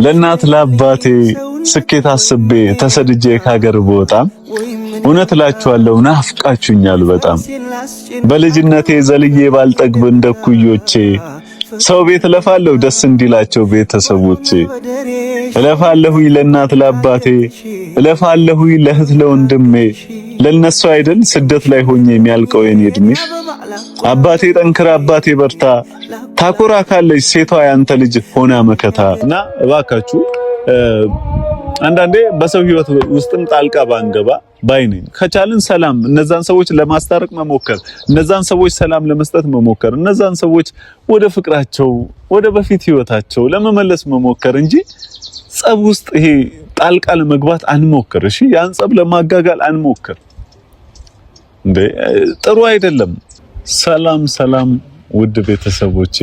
ለእናት ለአባቴ ስኬት አስቤ ተሰድጄ ካገር በወጣም እውነት እላችኋለሁ ናፍቃችሁኛል በጣም በልጅነቴ ዘልዬ ባልጠግብ እንደኩዮቼ ሰው ቤት እለፋለሁ ደስ እንዲላቸው ቤተሰቦቼ እለፋለሁ ለእናት ለአባቴ እለፋለሁ ለእህት ለወንድሜ ለነሱ አይደል ስደት ላይ ሆኜ የሚያልቀው የኔ እድሜ አባቴ ጠንክራ አባቴ በርታ ታኮራ ካለች ሴቷ ያንተ ልጅ ሆና መከታ እና እባካችሁ አንዳንዴ በሰው ህይወት ውስጥም ጣልቃ ባንገባ ባይነኝ ከቻልን ሰላም እነዛን ሰዎች ለማስታረቅ መሞከር እነዛን ሰዎች ሰላም ለመስጠት መሞከር እነዛን ሰዎች ወደ ፍቅራቸው ወደ በፊት ህይወታቸው ለመመለስ መሞከር እንጂ ጸብ ውስጥ ይሄ ጣልቃ ለመግባት አንሞክር እሺ ያን ጸብ ለማጋጋል አንሞክር እንዴ ጥሩ አይደለም ሰላም ሰላም ውድ ቤተሰቦቼ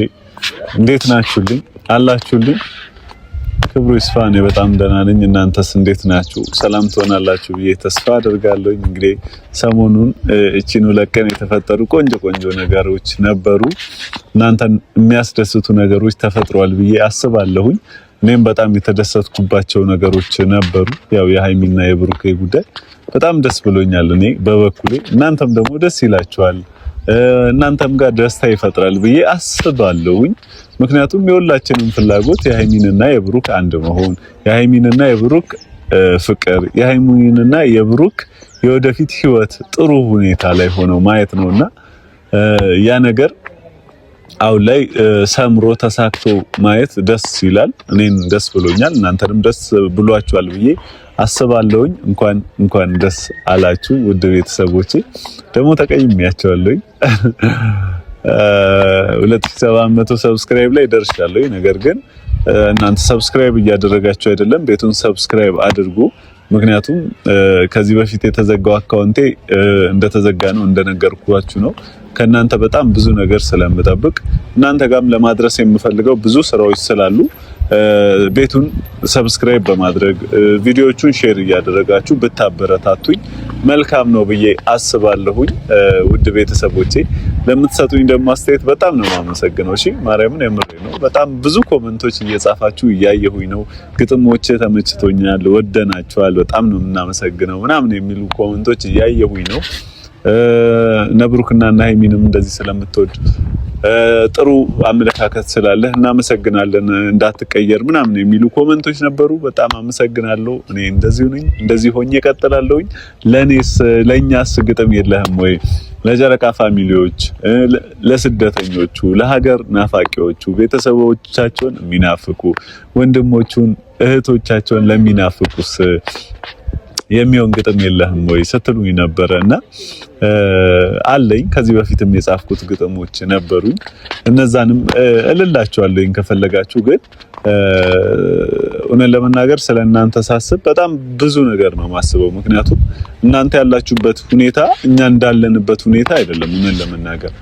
እንዴት ናችሁልኝ አላችሁልኝ ክብሩ ይስፋ እኔ በጣም ደህና ነኝ እናንተስ እንዴት ናችሁ ሰላም ትሆናላችሁ ብዬ ተስፋ አደርጋለሁ እንግዲህ ሰሞኑን እቺኑ ለቀን የተፈጠሩ ቆንጆ ነገሮች ነበሩ እናንተን የሚያስደስቱ ነገሮች ተፈጥሯል ብዬ አስባለሁ እኔም በጣም የተደሰትኩባቸው ነገሮች ነበሩ ያው የሃይሚና የብሩኬ ጉዳይ በጣም ደስ ብሎኛል እኔ በበኩሌ እናንተም ደግሞ ደስ ይላችኋል እናንተም ጋር ደስታ ይፈጥራል ብዬ አስባለሁ ምክንያቱም የሁላችንም ፍላጎት የሃይሚንና የብሩክ አንድ መሆን የሃይሚንና የብሩክ ፍቅር የሃይሚንና የብሩክ የወደፊት ህይወት ጥሩ ሁኔታ ላይ ሆነው ማየት ነውና ያ ነገር አው ላይ ሰምሮ ተሳክቶ ማየት ደስ ይላል እኔን ደስ ብሎኛል እናንተንም ደስ ብሏችኋል ብዬ አስባለሁ እንኳን ደስ አላችሁ ውድ ቤተሰቦቼ ደግሞ ተቀይሜያችኋለሁ 2700 ሰብስክራይብ ላይ ደርሻለሁ ነገር ግን እናንተ ሰብስክራይብ እያደረጋችሁ አይደለም ቤቱን ሰብስክራይብ አድርጉ ምክንያቱም ከዚህ በፊት የተዘጋው አካውንቴ እንደተዘጋ ነው እንደነገርኳችሁ ነው ከናንተ በጣም ብዙ ነገር ስለምጠብቅ እናንተ ጋርም ለማድረስ የምፈልገው ብዙ ስራዎች ስላሉ ቤቱን ሰብስክራይብ በማድረግ ቪዲዮቹን ሼር እያደረጋችሁ ብታበረታቱኝ መልካም ነው ብዬ አስባለሁኝ ውድ ቤተሰቦቼ ለምትሰጡኝ ደግሞ አስተያየት በጣም ነው ማመሰግነው እሺ ማርያምን የምሬ ነው በጣም ብዙ ኮሜንቶች እየጻፋችሁ እያየሁኝ ነው ግጥሞች ተመችቶኛል ወደናችኋል በጣም ነው እናመሰግነው ምናምን የሚሉ ኮሜንቶች እያየሁኝ ነው ነብሩክና ሃይሚንም እንደዚህ ስለምትወድ ጥሩ አመለካከት ስላለህ እናመሰግናለን እንዳትቀየር ምናምን የሚሉ ኮሜንቶች ነበሩ በጣም አመሰግናለሁ እኔ እንደዚሁ ነኝ እንደዚህ ሆኜ እቀጥላለሁ ለኛስ ግጥም የለህም ወይ ለጀረቃ ፋሚሊዎች ለስደተኞቹ ለሀገር ናፋቂዎቹ ቤተሰቦቻቸውን የሚናፍቁ ወንድሞቹን እህቶቻቸውን ለሚናፍቁስ የሚሆን ግጥም የለህም ወይ ስትሉኝ ነበርና አለኝ ከዚህ በፊትም የጻፍኩት ግጥሞች ነበሩኝ እነዛንም እልላችኋለሁ ከፈለጋችሁ ግን እኔ ለመናገር ስለናንተ ሳስብ በጣም ብዙ ነገር ነው ማስበው ምክንያቱም እናንተ ያላችሁበት ሁኔታ እኛ እንዳለንበት ሁኔታ አይደለም እኔ ለመናገር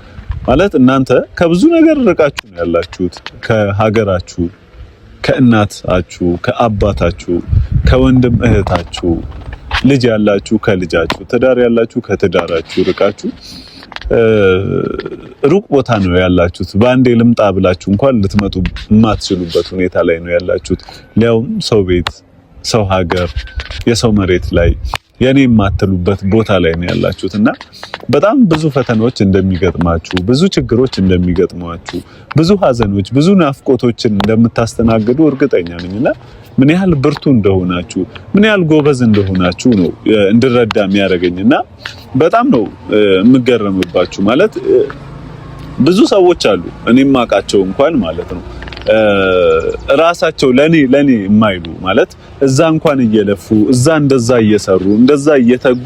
ማለት እናንተ ከብዙ ነገር ርቃችሁ ነው ያላችሁት ከሀገራችሁ ከእናታችሁ ከአባታችሁ ከወንድም እህታችሁ ልጅ ያላችሁ ከልጃችሁ ትዳር ያላችሁ ከትዳራችሁ ርቃችሁ ሩቅ ቦታ ነው ያላችሁት ባንዴ ልምጣ ብላችሁ እንኳን ልትመጡ ማትችሉበት ሁኔታ ላይ ነው ያላችሁት ሊያውም ሰው ቤት ሰው ሀገር የሰው መሬት ላይ የኔ ማተሉበት ቦታ ላይ ነው ያላችሁትና በጣም ብዙ ፈተናዎች እንደሚገጥማችሁ ብዙ ችግሮች እንደሚገጥሟችሁ ብዙ ሀዘኖች ብዙ ናፍቆቶችን እንደምታስተናግዱ እርግጠኛ ነኝና ምን ያህል ብርቱ እንደሆናችሁ ምን ያህል ጎበዝ እንደሆናችሁ ነው እንድረዳ የሚያደርገኝና በጣም ነው የምገረምባችሁ ማለት ብዙ ሰዎች አሉ እኔም ማቃቸው እንኳን ማለት ነው ራሳቸው ለኔ የማይሉ ማለት እዛ እንኳን እየለፉ እዛ እንደዛ እየሰሩ እንደዛ እየተጉ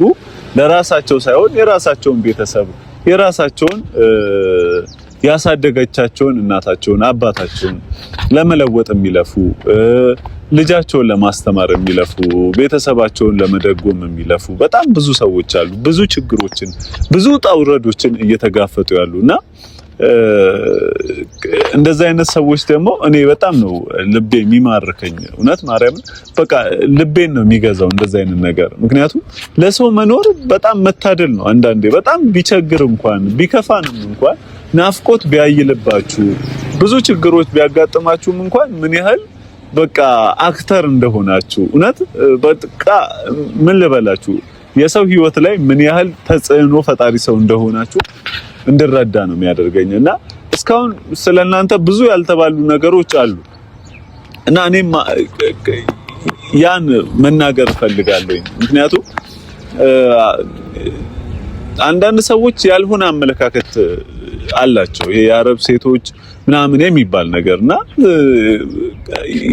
ለራሳቸው ሳይሆን የራሳቸውን ቤተሰብ የራሳቸውን ያሳደገቻቸውን እናታቸውን አባታቸውን ለመለወጥ የሚለፉ ልጃቸውን ለማስተማር የሚለፉ ቤተሰባቸውን ለመደጎም የሚለፉ በጣም ብዙ ሰዎች አሉ ብዙ ችግሮችን ብዙ ጣውረዶችን እየተጋፈጡ ያሉና እንደዛ አይነት ሰዎች ደግሞ እኔ በጣም ነው ልቤ የሚማርከኝ እውነት ማርያም በቃ ልቤን ነው የሚገዛው እንደዛ አይነት ነገር ምክንያቱም ለሰው መኖር በጣም መታደል ነው አንዳንዴ በጣም ቢቸግር እንኳን ቢከፋንም እንኳን ናፍቆት ቢያይልባችሁ ብዙ ችግሮች ቢያጋጥማችሁም እንኳን ምን ያህል በቃ አክተር እንደሆናችሁ እውነት በቃ ምን ልበላችሁ የሰው ህይወት ላይ ምን ያህል ተጽዕኖ ፈጣሪ ሰው እንደሆናችሁ እንድረዳ ነው የሚያደርገኝና እስካሁን ስለናንተ ብዙ ያልተባሉ ነገሮች አሉ እና እኔም ያን መናገር ፈልጋለሁ። ምክንያቱም አንዳንድ ሰዎች ያልሆነ አመለካከት አላቸው ይሄ የአረብ ሴቶች ምናምን የሚባል ነገርና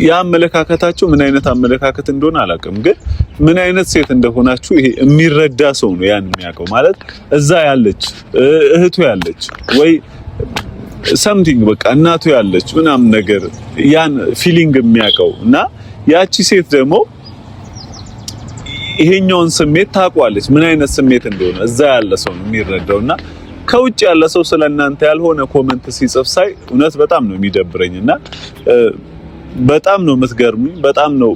ያ አመለካከታቸው ምን አይነት አመለካከት እንደሆነ አላውቅም፣ ግን ምን አይነት ሴት እንደሆናችሁ ይሄ የሚረዳ ሰው ነው ያን የሚያውቀው። ማለት እዛ ያለች እህቱ ያለች ወይ something በቃ እናቱ ያለች ምናምን ነገር ያን ፊሊንግ የሚያውቀው እና ያቺ ሴት ደግሞ ይሄኛውን ስሜት ታውቋለች ምን አይነት ስሜት እንደሆነ እዛ ያለ ሰው ነው የሚረዳውና ከውጭ ያለ ሰው ስለናንተ ያልሆነ ኮሜንት ሲጽፍ ሳይ እውነት በጣም ነው የሚደብረኝና በጣም ነው የምትገርሙኝ፣ በጣም ነው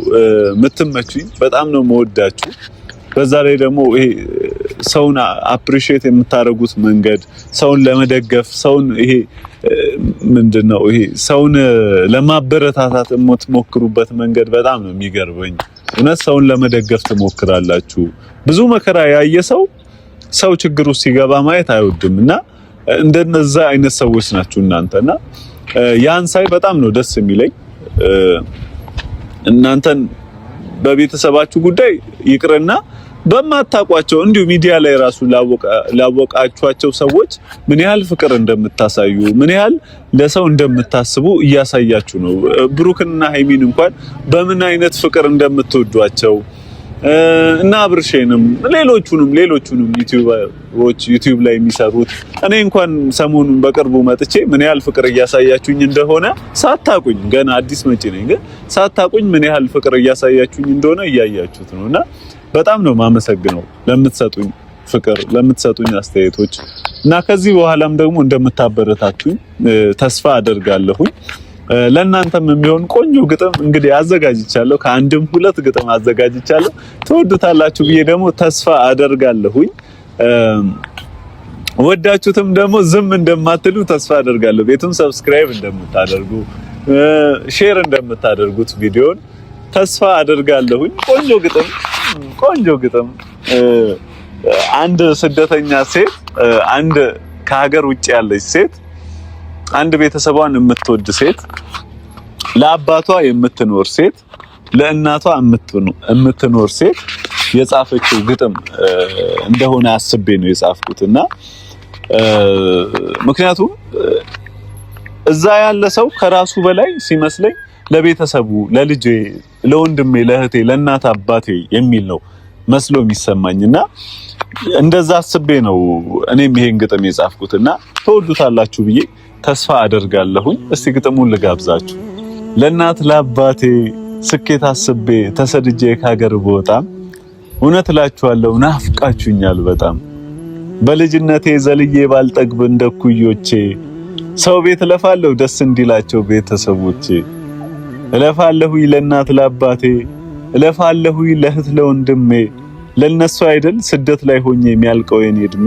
የምትመቹኝ፣ በጣም ነው የምወዳችሁ። በዛ ላይ ደግሞ ይሄ ሰውን አፕሪሺየት የምታደርጉት መንገድ ሰውን ለመደገፍ ሰውን ይሄ ምንድነው ይሄ ሰውን ለማበረታታት የምትሞክሩበት መንገድ በጣም ነው የሚገርመኝ። እውነት ሰውን ለመደገፍ ትሞክራላችሁ። ብዙ መከራ ያየ ሰው ችግር ውስጥ ሲገባ ማየት አይወድምና እንደነዛ አይነት ሰዎች ናችሁ እናንተና ያን ሳይ በጣም ነው ደስ የሚለኝ። እናንተን በቤተሰባችሁ ጉዳይ ይቅርና በማታቋቸው እንዲሁ ሚዲያ ላይ ራሱ ላወቃችኋቸው ሰዎች ምን ያህል ፍቅር እንደምታሳዩ ምን ያህል ለሰው እንደምታስቡ እያሳያችሁ ነው። ብሩክና ሃይሚን እንኳን በምን አይነት ፍቅር እንደምትወዷቸው እና አብርሽንም ሌሎቹንም ዩቲዩብ ላይ የሚሰሩት እኔ እንኳን ሰሞኑን በቅርቡ መጥቼ ምን ያህል ፍቅር እያሳያችሁኝ እንደሆነ ሳታቁኝ ገና አዲስ መጪ ነኝ፣ ግን ሳታቁኝ ምን ያህል ፍቅር እያሳያችሁኝ እንደሆነ እያያችሁት ነውና በጣም ነው ማመሰግነው ለምትሰጡኝ ፍቅር ለምትሰጡኝ አስተያየቶች እና ከዚህ በኋላም ደግሞ እንደምታበረታቱኝ ተስፋ አደርጋለሁኝ። ለእናንተም የሚሆን ቆንጆ ግጥም እንግዲህ አዘጋጅቻለሁ፣ ከአንድም ሁለት ግጥም አዘጋጅቻለሁ። ትወዱታላችሁ ብዬ ደግሞ ተስፋ አደርጋለሁኝ። ወዳችሁትም ደግሞ ዝም እንደማትሉ ተስፋ አደርጋለሁ። ቤቱን ሰብስክራይብ እንደምታደርጉ ሼር እንደምታደርጉት ቪዲዮን ተስፋ አደርጋለሁኝ። ቆንጆ ግጥም አንድ ስደተኛ ሴት አንድ ከሀገር ውጭ ያለች ሴት አንድ ቤተሰቧን የምትወድ ሴት ለአባቷ የምትኖር ሴት ለእናቷ የምትኖር ሴት የጻፈችው ግጥም እንደሆነ አስቤ ነው የጻፍኩትና ምክንያቱም እዛ ያለ ሰው ከራሱ በላይ ሲመስለኝ ለቤተሰቡ ለልጄ ለወንድሜ ለእህቴ ለእናት አባቴ የሚል ነው መስሎ የሚሰማኝና እንደዛ አስቤ ነው እኔም ይሄን ግጥም የጻፍኩትና ተወዱታላችሁ ብዬ ተስፋ አደርጋለሁኝ። እስቲ ግጥሙን ልጋብዛችሁ። ለእናት ለአባቴ ስኬት አስቤ ተሰድጄ ከሀገር ብወጣም እውነት እላችኋለሁ ናፍቃችሁኛል በጣም። በልጅነቴ ዘልዬ ባልጠግብ እንደኩዮቼ ሰው ቤት እለፋለሁ ደስ እንዲላቸው ቤተሰቦቼ። እለፋለሁኝ ለእናት ለአባቴ እለፋለሁኝ ለእህት ለወንድሜ ለነሱ አይደል ስደት ላይ ሆኜ የሚያልቀው የኔ እድሜ።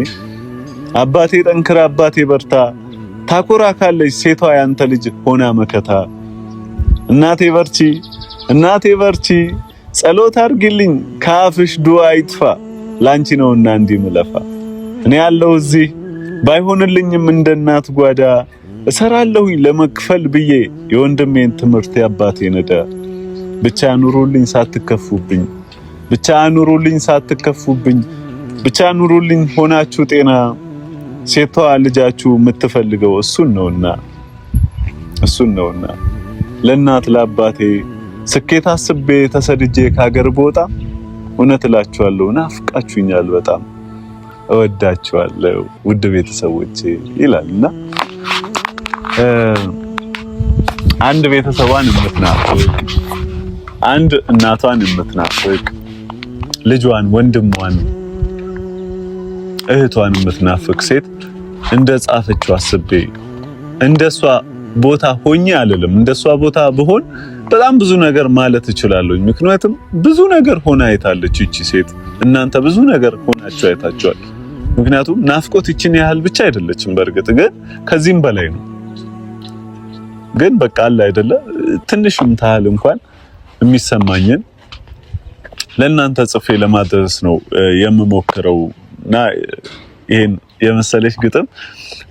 አባቴ ጠንክራ አባቴ በርታ ታኮራ ካለች ሴቷ ያንተ ልጅ ሆና መከታ። እናቴ በርቺ ጸሎት አድርጊልኝ ከአፍሽ ዱዓ ይጥፋ ላንቺ ነውና እንዲህ ምለፋ። እኔ ያለው እዚህ ባይሆንልኝም እንደ እናት ጓዳ እሰራለሁኝ ለመክፈል ብዬ የወንድሜን ትምህርት ያባቴ ነዳ። ብቻ ኑሩልኝ ሳትከፉብኝ ብቻ ኑሩልኝ ሆናችሁ ጤና ሴቷ ልጃችሁ የምትፈልገው እሱን ነውና ለእናት ለአባቴ ስኬት አስቤ ተሰድጄ ከሀገር ብወጣ እውነት እላችኋለሁ ናፍቃችሁኛል በጣም እወዳችኋለሁ ውድ ቤተሰቦቼ ይላልና አንድ ቤተሰቧን የምትናፍቅ አንድ እናቷን የምትናፍቅ ልጇን ወንድሟን እህቷን የምትናፍቅ ሴት እንደጻፈችው አስቤ እንደሷ ቦታ ሆኜ አልልም። እንደሷ ቦታ ብሆን በጣም ብዙ ነገር ማለት እችላለሁ። ምክንያቱም ብዙ ነገር ሆና አይታለች እቺ ሴት። እናንተ ብዙ ነገር ሆናችሁ አይታችኋል። ምክንያቱም ናፍቆት እቺን ያህል ብቻ አይደለችም። በእርግጥ ግን ከዚህም በላይ ነው። ግን በቃ አለ አይደለ ትንሽም ታህል እንኳን የሚሰማኝን ለእናንተ ጽፌ ለማድረስ ነው የምሞክረውና ይሄን የመሰለሽ ግጥም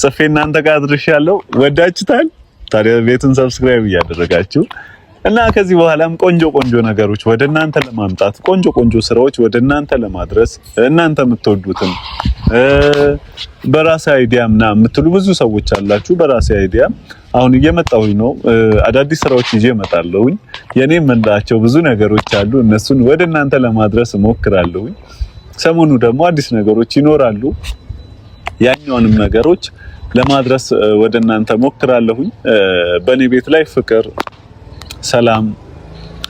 ጽፌ እናንተ ጋር አድርሻለሁ። ወዳችሁታል? ታዲያ ቤቱን ሰብስክራይብ እያደረጋችሁ እና ከዚህ በኋላም ቆንጆ ነገሮች ወደ እናንተ ለማምጣት ቆንጆ ስራዎች ወደ እናንተ ለማድረስ እናንተ የምትወዱትን በራሴ አይዲያ ምናምን የምትሉ ብዙ ሰዎች አላችሁ። በራሴ አይዲያ አሁን እየመጣሁኝ ነው። አዳዲስ ስራዎች ይዤ እመጣለሁኝ። የኔ የምንላቸው ብዙ ነገሮች አሉ። እነሱን ወደ እናንተ ለማድረስ እሞክራለሁኝ። ሰሞኑ ደግሞ አዲስ ነገሮች ይኖራሉ። ያኛውንም ነገሮች ለማድረስ ወደ እናንተ ሞክራለሁኝ። በኔ ቤት ላይ ፍቅር፣ ሰላም፣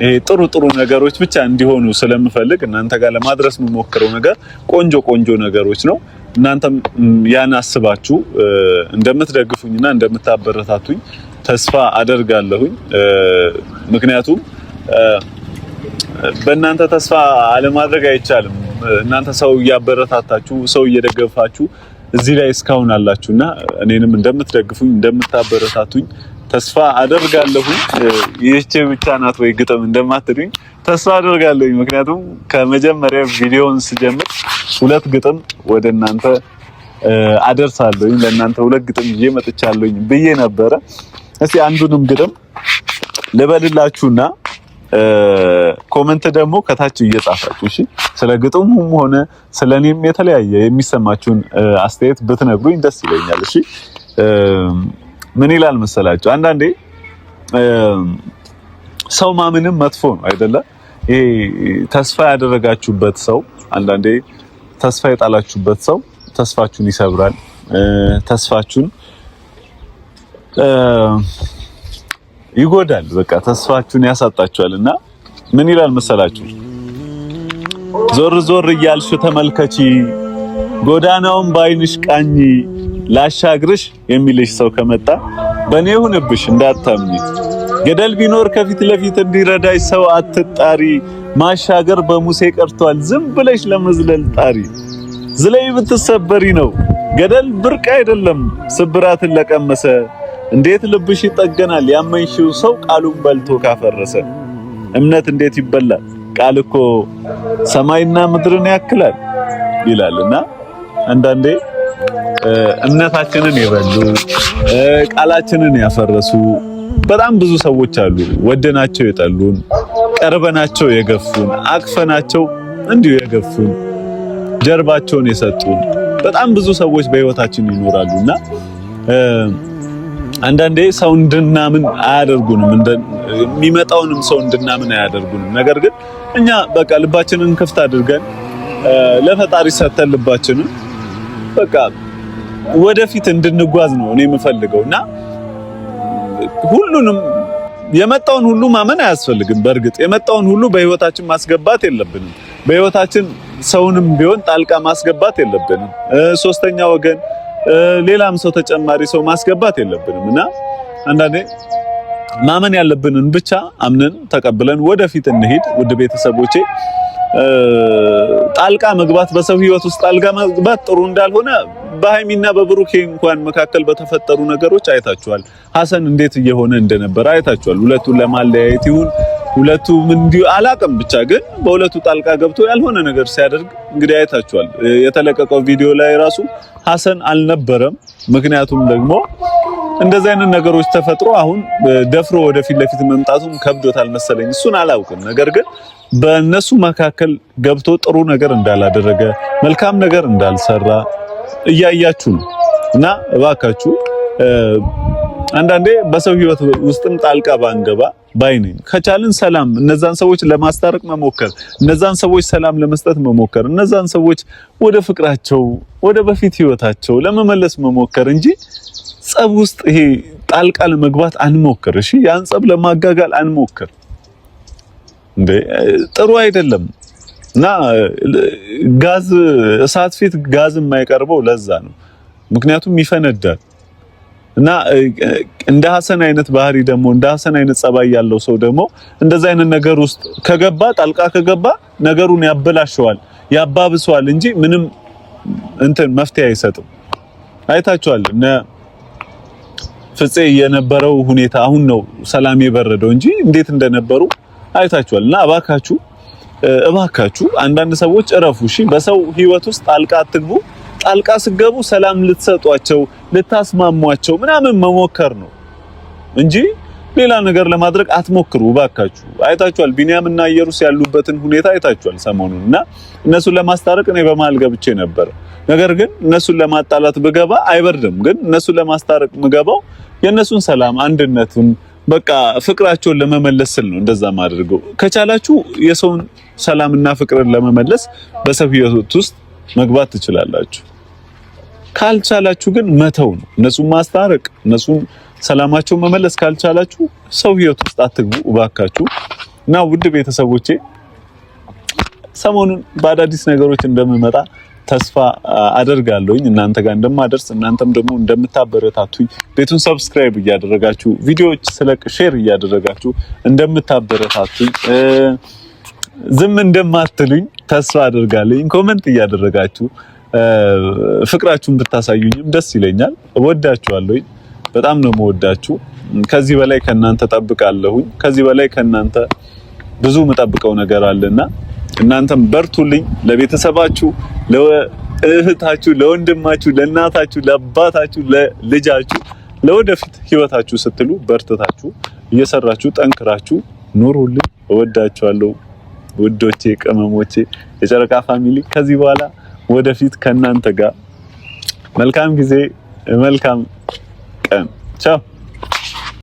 ይሄ ጥሩ ነገሮች ብቻ እንዲሆኑ ስለምፈልግ እናንተ ጋር ለማድረስ የምሞክረው ነገር ቆንጆ ነገሮች ነው። እናንተም ያን አስባችሁ እንደምትደግፉኝና እንደምታበረታቱኝ ተስፋ አደርጋለሁኝ። ምክንያቱም በእናንተ ተስፋ አለማድረግ አይቻልም። እናንተ ሰው እያበረታታችሁ ሰው እየደገፋችሁ እዚህ ላይ እስካሁን አላችሁና እኔንም እንደምትደግፉኝ እንደምታበረታቱኝ ተስፋ አደርጋለሁ። ይህች ብቻ ናት ወይ ግጥም እንደማትሉኝ ተስፋ አደርጋለሁ። ምክንያቱም ከመጀመሪያ ቪዲዮውን ስጀምር 2 ግጥም ወደ እናንተ አደርሳለሁ። ለእናንተ 2 ግጥም ይዤ መጥቻለሁ ብዬ ነበረ። እስቲ አንዱንም ግጥም ልበልላችሁና ኮሜንት ደግሞ ከታች እየጻፋችሁ እሺ፣ ስለ ግጥሙም ሆነ ስለኔም የተለያየ የሚሰማችሁን አስተያየት ብትነግሩኝ ደስ ይለኛል። እሺ ምን ይላል መሰላችሁ? አንዳንዴ ሰው ማምንም መጥፎ ነው አይደለ? ይሄ ተስፋ ያደረጋችሁበት ሰው አንዳንዴ ተስፋ የጣላችሁበት ሰው ተስፋችሁን ይሰብራል። ተስፋችሁን ይጎዳል። በቃ ተስፋችሁን ያሳጣችኋልና ምን ይላል መሰላችሁ? ዞር እያልሽ ተመልከቺ፣ ጎዳናውን ባይንሽ ቃኝ፣ ላሻግርሽ የሚልሽ ሰው ከመጣ በኔ ይሁንብሽ እንዳታምኚ፣ ገደል ቢኖር ከፊት ለፊት እንዲረዳሽ ሰው አትጣሪ፣ ማሻገር በሙሴ ቀርቷል ዝም ብለሽ ለመዝለል ጣሪ፣ ዝለይ ብትሰበሪ ነው ገደል ብርቅ አይደለም ስብራትን ለቀመሰ፣ እንዴት ልብሽ ይጠገናል ያመንሽው ሰው ቃሉን በልቶ ካፈረሰ፣ እምነት እንዴት ይበላል ቃል እኮ ሰማይና ምድርን ያክላል ይላልና አንዳንዴ እምነታችንን የበሉ ቃላችንን ያፈረሱ በጣም ብዙ ሰዎች አሉ። ወደናቸው የጠሉን፣ ቀርበናቸው የገፉን፣ አቅፈናቸው እንዲሁ የገፉን፣ ጀርባቸውን የሰጡን በጣም ብዙ ሰዎች በህይወታችን ይኖራሉና አንዳንዴ ሰው እንድናምን አያደርጉንም፣ የሚመጣውንም ሰው እንድናምን አያደርጉንም። ነገር ግን እኛ በቃ ልባችንን ክፍት አድርገን ለፈጣሪ ሰተን ልባችንን በቃ ወደፊት እንድንጓዝ ነው እኔ የምፈልገውና ሁሉንም የመጣውን ሁሉ ማመን አያስፈልግም። በእርግጥ የመጣውን ሁሉ በህይወታችን ማስገባት የለብንም። በህይወታችን ሰውንም ቢሆን ጣልቃ ማስገባት የለብንም። ሶስተኛ ወገን ሌላም ሰው ተጨማሪ ሰው ማስገባት የለብንም እና አንዳንዴ ማመን ያለብንን ብቻ አምነን ተቀብለን ወደፊት እንሂድ። ውድ ቤተሰቦቼ ጣልቃ መግባት በሰው ህይወት ውስጥ ጣልቃ መግባት ጥሩ እንዳልሆነ በሃይሚና በብሩኬ እንኳን መካከል በተፈጠሩ ነገሮች አይታችኋል። ሐሰን እንዴት እየሆነ እንደነበረ አይታችኋል። ሁለቱን ለማለያየት ይሁን ሁለቱ ምን እንዲሁ አላቅም፣ ብቻ ግን በሁለቱ ጣልቃ ገብቶ ያልሆነ ነገር ሲያደርግ እንግዲህ አይታችኋል። የተለቀቀው ቪዲዮ ላይ ራሱ ሐሰን አልነበረም። ምክንያቱም ደግሞ እንደዚህ አይነት ነገሮች ተፈጥሮ አሁን ደፍሮ ወደፊት ለፊት መምጣቱም ከብዶታል መሰለኝ፣ እሱን አላውቅም። ነገር ግን በእነሱ መካከል ገብቶ ጥሩ ነገር እንዳላደረገ መልካም ነገር እንዳልሰራ እያያችሁ ነው እና እባካችሁ አንዳንዴ በሰው ህይወት ውስጥም ጣልቃ ባንገባ ባይነኝ። ከቻልን ሰላም እነዛን ሰዎች ለማስታረቅ መሞከር፣ እነዛን ሰዎች ሰላም ለመስጠት መሞከር፣ እነዛን ሰዎች ወደ ፍቅራቸው ወደ በፊት ህይወታቸው ለመመለስ መሞከር እንጂ ጸብ ውስጥ ይሄ ጣልቃ ለመግባት አንሞክር። እሺ ያን ጸብ ለማጋጋል አንሞክር። እንዴ ጥሩ አይደለም። እና ጋዝ እሳት ፊት ጋዝ የማይቀርበው ለዛ ነው። ምክንያቱም ይፈነዳል። እና እንደ ሐሰን አይነት ባህሪ ደግሞ እንደ ሐሰን አይነት ጸባይ ያለው ሰው ደግሞ እንደዛ አይነት ነገር ውስጥ ከገባ ጣልቃ ከገባ ነገሩን ያበላሸዋል፣ ያባብሰዋል እንጂ ምንም እንትን መፍትሄ አይሰጥም። አይታችኋል። ፍፄ የነበረው ሁኔታ አሁን ነው ሰላም የበረደው እንጂ እንዴት እንደነበሩ አይታችኋልና እባካችሁ አንዳንድ ሰዎች እረፉ። እሺ በሰው ህይወት ውስጥ ጣልቃ አትግቡ። ጣልቃ ስገቡ ሰላም ልትሰጧቸው ልታስማሟቸው ምናምን መሞከር ነው እንጂ ሌላ ነገር ለማድረግ አትሞክሩ እባካችሁ። አይታችኋል ቢንያምና ኢየሩስ ያሉበትን ሁኔታ አይታችኋል ሰሞኑንና እነሱን ለማስታረቅ እኔ በመሃል ገብቼ ነበር። ነገር ግን እነሱን ለማጣላት ብገባ አይበርድም። ግን እነሱን ለማስታረቅ ምገባው የነሱን ሰላም አንድነቱን በቃ ፍቅራቸውን ለመመለስ ስል ነው እንደዛ ማድረገው። ከቻላችሁ የሰውን ሰላምና ፍቅርን ለመመለስ በሰው ህይወት ውስጥ መግባት ትችላላችሁ። ካልቻላችሁ ግን መተው ነው። እነሱን ማስታረቅ እነሱን ሰላማቸውን መመለስ ካልቻላችሁ ሰው ህይወት ውስጥ አትግቡ እባካችሁ። እና ውድ ቤተሰቦቼ ሰሞኑን በአዳዲስ ነገሮች እንደምመጣ ተስፋ አደርጋለሁኝ። እናንተ ጋር እንደማደርስ እናንተም ደግሞ እንደምታበረታቱኝ ቤቱን ሰብስክራይብ እያደረጋችሁ ቪዲዮዎች ስለቅ ሼር እያደረጋችሁ እንደምታበረታቱኝ ዝም እንደማትሉኝ ተስፋ አደርጋለሁ። ኮሜንት እያደረጋችሁ ፍቅራችሁን ብታሳዩኝም ደስ ይለኛል። እወዳችኋለሁ። በጣም ነው የምወዳችሁ። ከዚህ በላይ ከናንተ ጠብቃለሁኝ። ከዚህ በላይ ከናንተ ብዙ መጠብቀው ነገር አለና እናንተም በርቱልኝ። ለቤተሰባችሁ፣ ለእህታችሁ፣ ለወንድማችሁ፣ ለእናታችሁ፣ ለአባታችሁ፣ ለልጃችሁ፣ ለወደፊት ህይወታችሁ ስትሉ በርትታችሁ እየሰራችሁ ጠንክራችሁ ኑሩልኝ። እወዳችኋለሁ ውዶቼ፣ ቅመሞቼ፣ የጨረቃ ፋሚሊ። ከዚህ በኋላ ወደፊት ከናንተ ጋር መልካም ጊዜ መልካም ቀን። ቻው።